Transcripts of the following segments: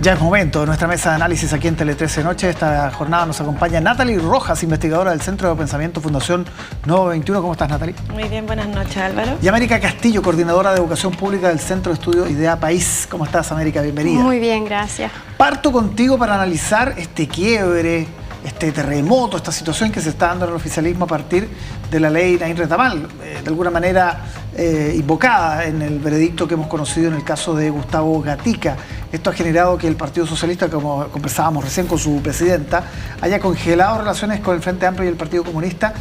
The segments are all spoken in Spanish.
Ya es momento de nuestra mesa de análisis aquí en Tele 13 Noche. Esta jornada nos acompaña Natalie Rojas, investigadora del Centro de Pensamiento Fundación Nuevo 21. ¿Cómo estás, Natalie? Muy bien, buenas noches, Álvaro. Y América Castillo, coordinadora de Educación Pública del Centro de Estudio Idea País. ¿Cómo estás, América? Bienvenida. Muy bien, gracias. Parto contigo para analizar este quiebre, este terremoto, esta situación que se está dando en el oficialismo a partir de la ley Naín Retamal, de alguna manera invocada en el veredicto que hemos conocido en el caso de Gustavo Gatica. Esto ha generado que el Partido Socialista, como conversábamos recién con su presidenta, haya congelado relaciones con el Frente Amplio y el Partido Comunista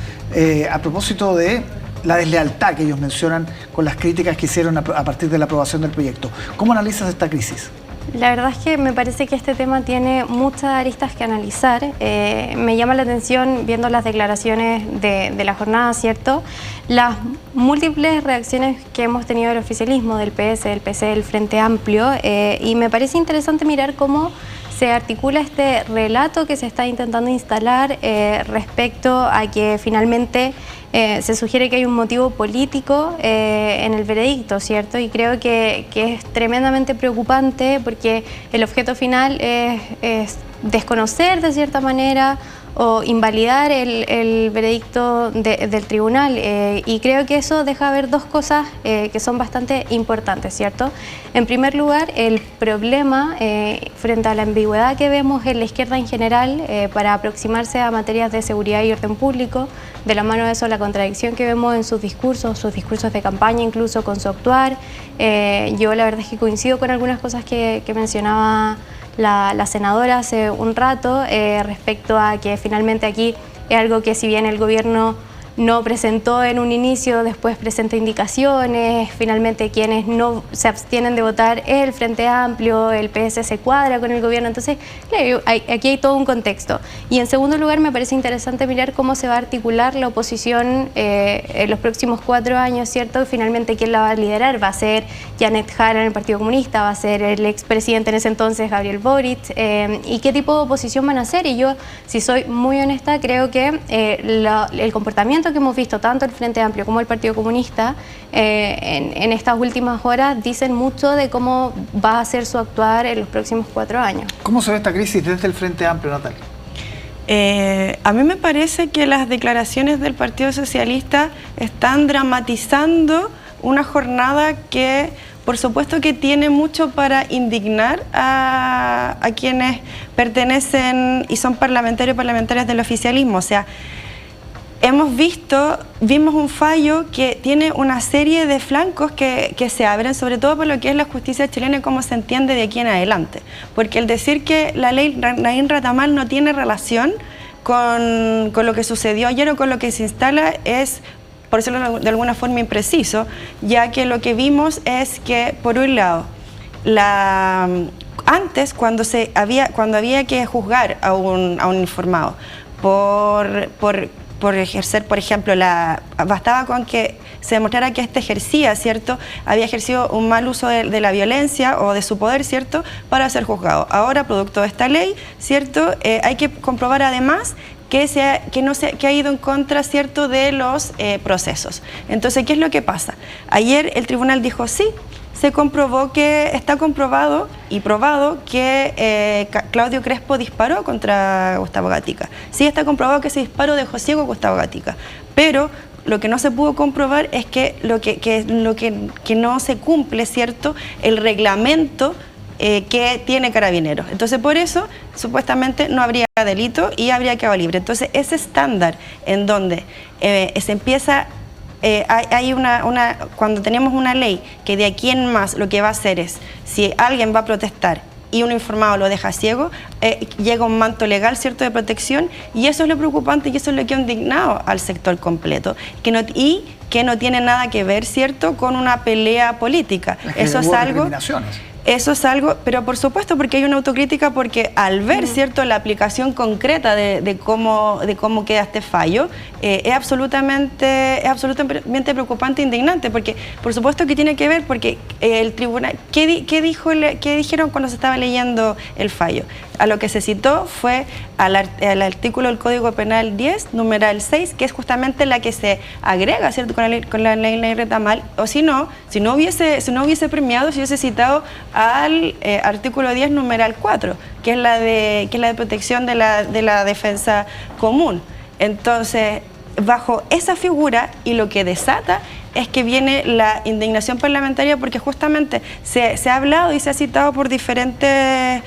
a propósito de la deslealtad que ellos mencionan con las críticas que hicieron a partir de la aprobación del proyecto. ¿Cómo analizas esta crisis? La verdad es que me parece que este tema tiene muchas aristas que analizar. Me llama la atención, viendo las declaraciones de la jornada, ¿cierto?, las múltiples reacciones que hemos tenido del oficialismo, del PS, del PC, del Frente Amplio, y me parece interesante mirar cómo se articula este relato que se está intentando instalar respecto a que finalmente se sugiere que hay un motivo político en el veredicto, ¿cierto? Y creo que es tremendamente preocupante porque el objeto final es desconocer de cierta manera o invalidar el veredicto del tribunal, y creo que eso deja ver dos cosas que son bastante importantes, ¿cierto? En primer lugar, el problema frente a la ambigüedad que vemos en la izquierda en general para aproximarse a materias de seguridad y orden público, de la mano de eso la contradicción que vemos en sus discursos de campaña, incluso con su actuar. Yo la verdad es que coincido con algunas cosas que mencionaba la senadora hace un rato respecto a que finalmente aquí es algo que, si bien el gobierno no presentó en un inicio, después presenta indicaciones, finalmente quienes no se abstienen de votar es el Frente Amplio, el PS se cuadra con el gobierno, entonces aquí hay todo un contexto. Y en segundo lugar, me parece interesante mirar cómo se va a articular la oposición en los próximos 4 años, ¿cierto? Finalmente, ¿quién la va a liderar? ¿Va a ser Janet Jara en el Partido Comunista? ¿Va a ser el expresidente en ese entonces, Gabriel Boric? ¿Y qué tipo de oposición van a hacer? Y yo, si soy muy honesta, creo que el comportamiento que hemos visto tanto el Frente Amplio como el Partido Comunista en estas últimas horas dicen mucho de cómo va a ser su actuar en los próximos 4 años. ¿Cómo se ve esta crisis desde el Frente Amplio, Natalia? A mí me parece que las declaraciones del Partido Socialista están dramatizando una jornada que, por supuesto, que tiene mucho para indignar a quienes pertenecen y son parlamentarios y parlamentarias del oficialismo. O sea, vimos un fallo que tiene una serie de flancos que se abren, sobre todo por lo que es la justicia chilena y cómo se entiende de aquí en adelante. Porque el decir que la ley Naín Retamal no tiene relación con lo que sucedió ayer o con lo que se instala es, por decirlo de alguna forma, impreciso, ya que lo que vimos es que, por un lado, antes, cuando había que juzgar a un informado por ejercer, por ejemplo, bastaba con que se demostrara que ejercía, ¿cierto? Había ejercido un mal uso de la violencia o de su poder, ¿cierto?, para ser juzgado. Ahora, producto de esta ley, ¿cierto?, hay que comprobar además que ha ido en contra, ¿cierto?, de los procesos. Entonces, ¿qué es lo que pasa? Ayer el tribunal dijo sí. Se comprobó que está comprobado y probado que Claudio Crespo disparó contra Gustavo Gatica. Sí, está comprobado que ese disparo dejó ciego a Gustavo Gatica, pero lo que no se pudo comprobar es que no se cumple, ¿cierto?, el reglamento que tiene Carabineros. Entonces, por eso, supuestamente, no habría delito y habría quedado libre. Entonces, ese estándar en donde se empieza... cuando tenemos una ley que de aquí en más lo que va a hacer es, si alguien va a protestar y un informado lo deja ciego, llega un manto legal, ¿cierto?, de protección, y eso es lo preocupante y eso es lo que ha indignado al sector completo, y que no tiene nada que ver, ¿cierto?, con una pelea política. Eso es algo, pero por supuesto, porque hay una autocrítica, porque al ver, ¿cierto?, la aplicación concreta de cómo queda este fallo, es absolutamente preocupante e indignante, porque por supuesto que tiene que ver, porque el tribunal, ¿qué dijeron cuando se estaba leyendo el fallo? a lo que se citó fue al artículo del Código Penal 10, numeral 6, que es justamente la que se agrega, ¿cierto?, con la ley Retamal, o si no hubiese premiado, si hubiese citado al artículo 10, numeral 4, que es la de protección de la defensa común. Entonces, bajo esa figura, y lo que desata es que viene la indignación parlamentaria, porque justamente se ha hablado y se ha citado por diferentes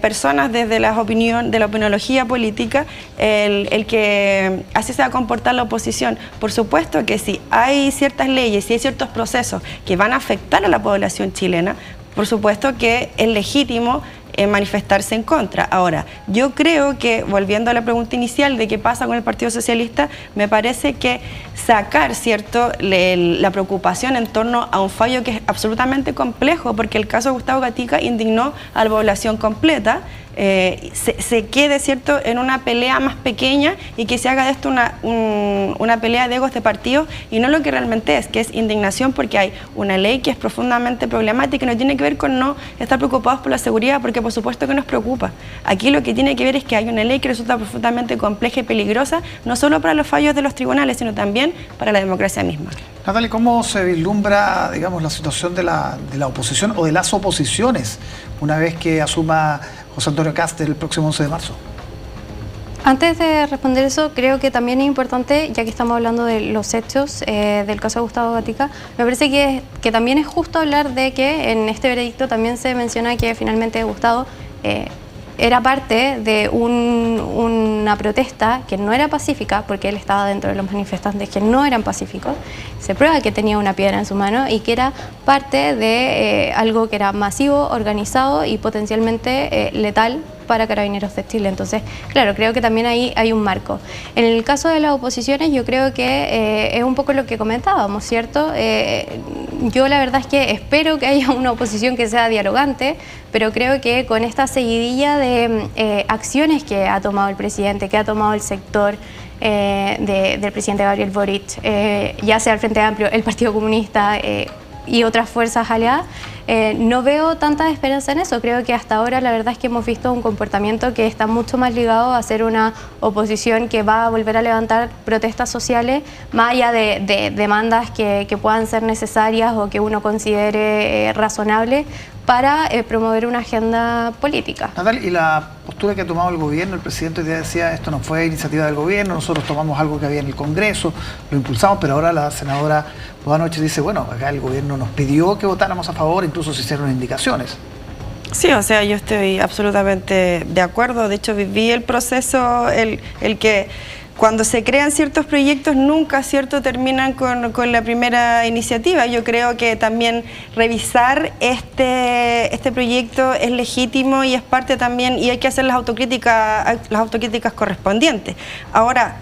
personas desde de la opiniología política, el que así se va a comportar la oposición. Por supuesto que si hay ciertas leyes, si hay ciertos procesos que van a afectar a la población chilena, por supuesto que es legítimo manifestarse en contra. Ahora, yo creo que, volviendo a la pregunta inicial de qué pasa con el Partido Socialista, me parece que sacar, ¿cierto?, la preocupación en torno a un fallo que es absolutamente complejo, porque el caso de Gustavo Gatica indignó a la población completa, se quede, ¿cierto?, en una pelea más pequeña y que se haga de esto una pelea de egos de partidos y no lo que realmente es, que es indignación porque hay una ley que es profundamente problemática y no tiene que ver con no estar preocupados por la seguridad, porque por supuesto que nos preocupa. Aquí lo que tiene que ver es que hay una ley que resulta profundamente compleja y peligrosa, no solo para los fallos de los tribunales, sino también para la democracia misma. Natalia, ¿cómo se vislumbra, digamos, la situación de la oposición o de las oposiciones una vez que asuma José Antonio Kast el próximo 11 de marzo? Antes de responder eso, creo que también es importante, ya que estamos hablando de los hechos del caso de Gustavo Gatica, me parece que también es justo hablar de que en este veredicto también se menciona que finalmente Gustavo era parte de una protesta que no era pacífica, porque él estaba dentro de los manifestantes que no eran pacíficos. Se prueba que tenía una piedra en su mano y que era parte de algo que era masivo, organizado y potencialmente letal para Carabineros de Chile. Entonces, claro, creo que también ahí hay un marco. En el caso de las oposiciones, yo creo que es un poco lo que comentábamos, ¿cierto? Yo la verdad es que espero que haya una oposición que sea dialogante, pero creo que con esta seguidilla de acciones que ha tomado el presidente, que ha tomado el sector del presidente Gabriel Boric, ya sea el Frente Amplio, el Partido Comunista y otras fuerzas aliadas, no veo tanta esperanza en eso. Creo que hasta ahora la verdad es que hemos visto un comportamiento que está mucho más ligado a ser una oposición que va a volver a levantar protestas sociales, más allá de demandas que puedan ser necesarias o que uno considere razonable para promover una agenda política. Natalia, y la postura que ha tomado el gobierno, el presidente ya decía, esto no fue iniciativa del gobierno, nosotros tomamos algo que había en el Congreso, lo impulsamos, pero ahora la senadora Boanoche dice, bueno, acá el gobierno nos pidió que votáramos a favor, incluso se hicieron indicaciones. Sí, o sea, yo estoy absolutamente de acuerdo. De hecho, viví el proceso, el que cuando se crean ciertos proyectos nunca, ¿cierto?, terminan con la primera iniciativa. Yo creo que también revisar este proyecto es legítimo y es parte también, y hay que hacer las autocríticas correspondientes. Ahora,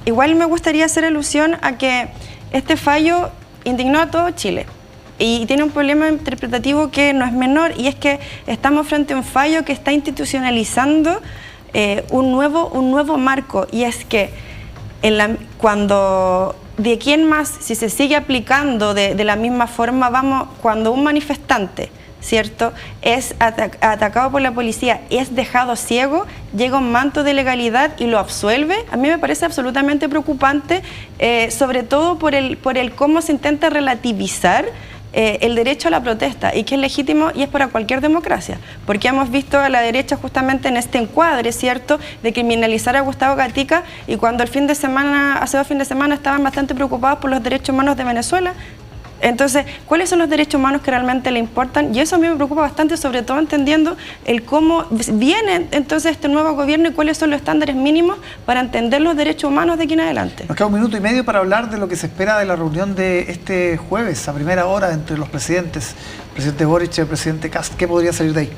igual me gustaría hacer alusión a que este fallo indignó a todo Chile. Y tiene un problema interpretativo que no es menor, y es que estamos frente a un fallo que está institucionalizando un nuevo marco, y es que cuando de quién más, si se sigue aplicando de la misma forma, cuando un manifestante, ¿cierto?, es atacado por la policía, es dejado ciego, llega un manto de legalidad y lo absuelve. A mí me parece absolutamente preocupante, sobre todo por el cómo se intenta relativizar el derecho a la protesta, y que es legítimo y es para cualquier democracia, porque hemos visto a la derecha justamente en este encuadre, ¿cierto?, de criminalizar a Gustavo Gatica, y cuando hace 2 fines de semana estaban bastante preocupados por los derechos humanos de Venezuela. Entonces, ¿cuáles son los derechos humanos que realmente le importan? Y eso a mí me preocupa bastante, sobre todo entendiendo el cómo viene entonces este nuevo gobierno y cuáles son los estándares mínimos para entender los derechos humanos de aquí en adelante. Nos queda 1 minuto y medio para hablar de lo que se espera de la reunión de este jueves, a primera hora, entre los presidentes, el presidente Boric y el presidente Kast. ¿Qué podría salir de ahí?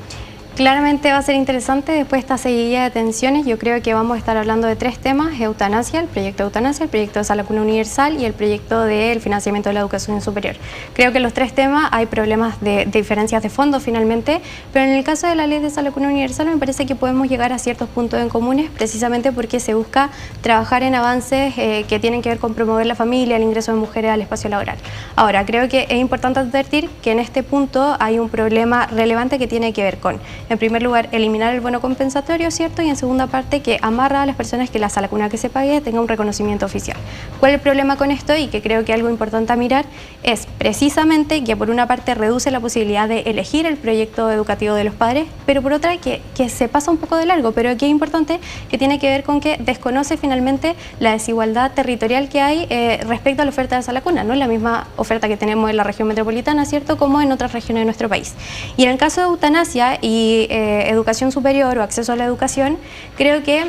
Claramente va a ser interesante después de esta seguidilla de tensiones. Yo creo que vamos a estar hablando de 3 temas: eutanasia, el proyecto de eutanasia, el proyecto de sala cuna universal y el proyecto del financiamiento de la educación superior. Creo que en los 3 temas hay problemas de diferencias de fondo finalmente, pero en el caso de la ley de sala cuna universal me parece que podemos llegar a ciertos puntos en comunes, precisamente porque se busca trabajar en avances que tienen que ver con promover la familia, el ingreso de mujeres al espacio laboral. Ahora, creo que es importante advertir que en este punto hay un problema relevante que tiene que ver con En primer lugar, eliminar el bono compensatorio, ¿cierto? Y en segunda parte, que amarra a las personas que la sala cuna que se pague tenga un reconocimiento oficial. ¿Cuál es el problema con esto? Y que creo que algo importante a mirar es precisamente que por una parte reduce la posibilidad de elegir el proyecto educativo de los padres, pero por otra que se pasa un poco de largo, pero que es importante, que tiene que ver con que desconoce finalmente la desigualdad territorial que hay respecto a la oferta de sala cuna. No es la misma oferta que tenemos en la región metropolitana, ¿cierto?, como en otras regiones de nuestro país. Y en el caso de eutanasia y educación superior o acceso a la educación, creo que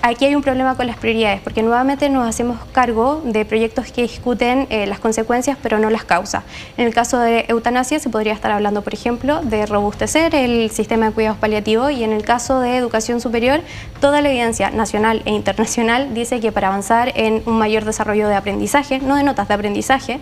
aquí hay un problema con las prioridades, porque nuevamente nos hacemos cargo de proyectos que discuten las consecuencias pero no las causas. En el caso de eutanasia se podría estar hablando, por ejemplo, de robustecer el sistema de cuidados paliativos, y en el caso de educación superior, toda la evidencia nacional e internacional dice que para avanzar en un mayor desarrollo de aprendizaje, no de notas, de aprendizaje,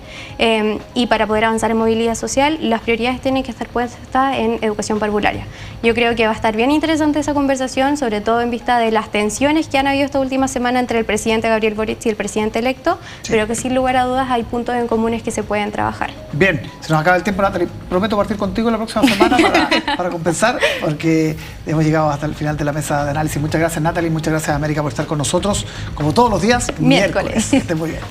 y para poder avanzar en movilidad social, las prioridades tienen que estar puestas en educación parvularia. Yo creo que va a estar bien interesante esa conversación, sobre todo en vista de las tensiones que han habido esta última semana entre el presidente Gabriel Boric y el presidente electo, sí, pero que sin lugar a dudas hay puntos en comunes que se pueden trabajar. Bien, se nos acaba el tiempo, Natalie. Prometo partir contigo la próxima semana para compensar, porque hemos llegado hasta el final de la mesa de análisis. Muchas gracias, Natalie, muchas gracias, América, por estar con nosotros, como todos los días, miércoles. Que estén muy bien.